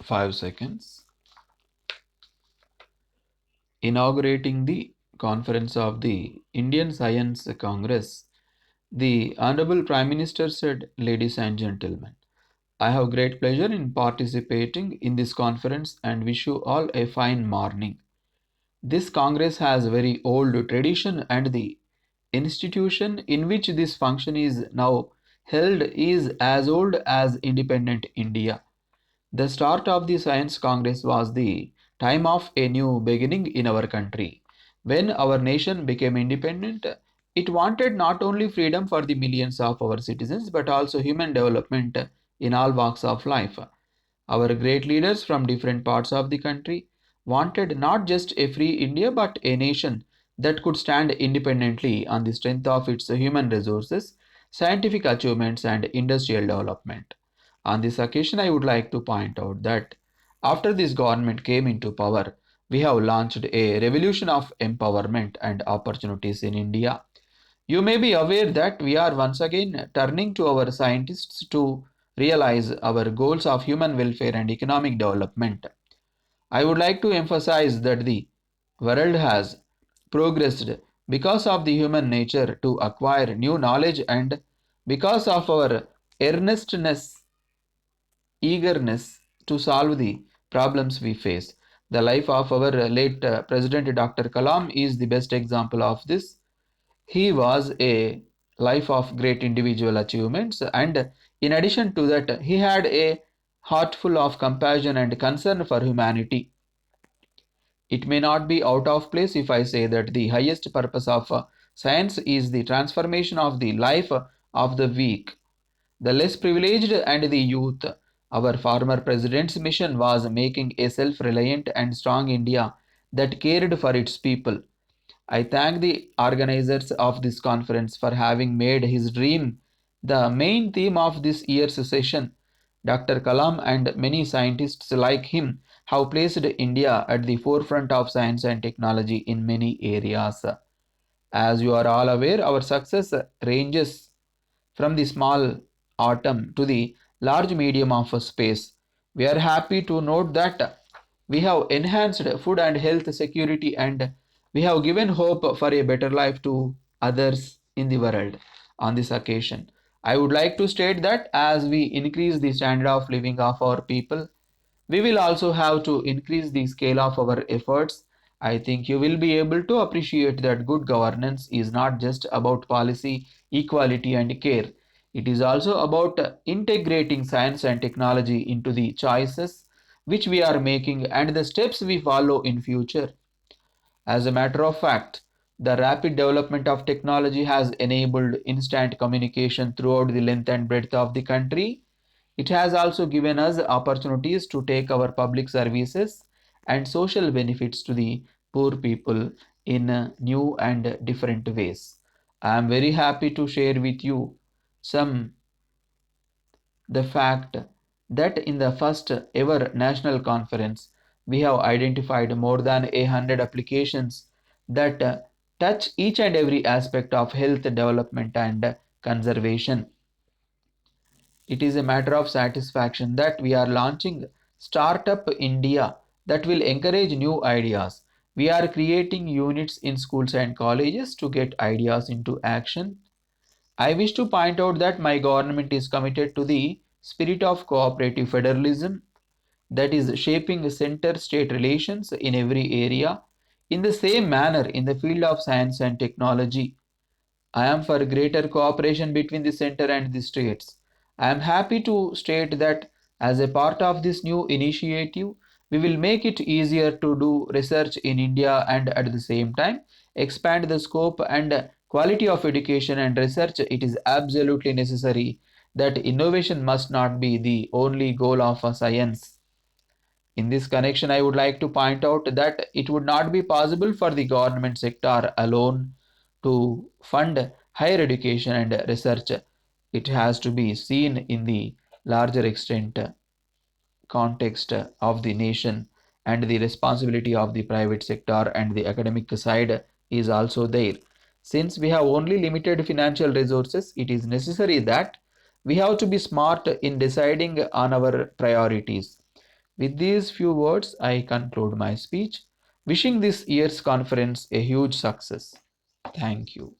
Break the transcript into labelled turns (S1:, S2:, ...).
S1: 5 seconds. Inaugurating the conference of the Indian Science Congress, the Honorable Prime Minister said, "Ladies and gentlemen, I have great pleasure in participating in this conference and wish you all a fine morning. This Congress has very old tradition and the institution in which this function is now held is as old as independent India. The start of the Science Congress was the time of a new beginning in our country. When our nation became independent, it wanted not only freedom for the millions of our citizens but also human development in all walks of life. Our great leaders from different parts of the country wanted not just a free India but a nation that could stand independently on the strength of its human resources, scientific achievements, and industrial development. On this occasion, I would like to point out that after this government came into power, we have launched a revolution of empowerment and opportunities in India. You may be aware that we are once again turning to our scientists to realize our goals of human welfare and economic development. I would like to emphasize that the world has progressed because of the human nature to acquire new knowledge and because of our earnestness, eagerness to solve the problems we face. The life of our late President Dr. Kalam is the best example of this. He was a life of great individual achievements, and in addition to that, he had a heart full of compassion and concern for humanity. It may not be out of place if I say that the highest purpose of science is the transformation of the life of the weak, the less privileged, and the youth. Our former president's mission was making a self reliant and strong India that cared for its people. I thank the organizers of this conference for having made his dream the main theme of this year's session. Dr. Kalam and many scientists like him have placed India at the forefront of science and technology in many areas. As you are all aware, our success ranges from the small atom to the large medium of space. We are happy to note that we have enhanced food and health security and we have given hope for a better life to others in the world. On this occasion, I would like to state that as we increase the standard of living of our people, we will also have to increase the scale of our efforts. I think you will be able to appreciate that good governance is not just about policy, equality, and care. It is also about integrating science and technology into the choices which we are making and the steps we follow in future. As a matter of fact, the rapid development of technology has enabled instant communication throughout the length and breadth of the country. It has also given us opportunities to take our public services and social benefits to the poor people in new and different ways. I am very happy to share with you some the fact that in the first ever national conference we have identified more than 100 applications that touch each and every aspect of health development and conservation. It is a matter of satisfaction that we are launching Startup India that will encourage new ideas. We are creating units in schools and colleges to get ideas into action. I wish to point out that my government is committed to the spirit of cooperative federalism that is shaping center state relations in every area. In the same manner, in the field of science and technology, I am for greater cooperation between the center and the states. I am happy to state that as a part of this new initiative, we will make it easier to do research in India and at the same time expand the scope and quality of education and research. It is absolutely necessary that innovation must not be the only goal of a science. In this connection, I would like to point out that it would not be possible for the government sector alone to fund higher education and research. It has to be seen in the larger extent context of the nation, and the responsibility of the private sector and the academic side is also there. Since we have only limited financial resources, it is necessary that we have to be smart in deciding on our priorities. With these few words, I conclude my speech, wishing this year's conference a huge success. Thank you.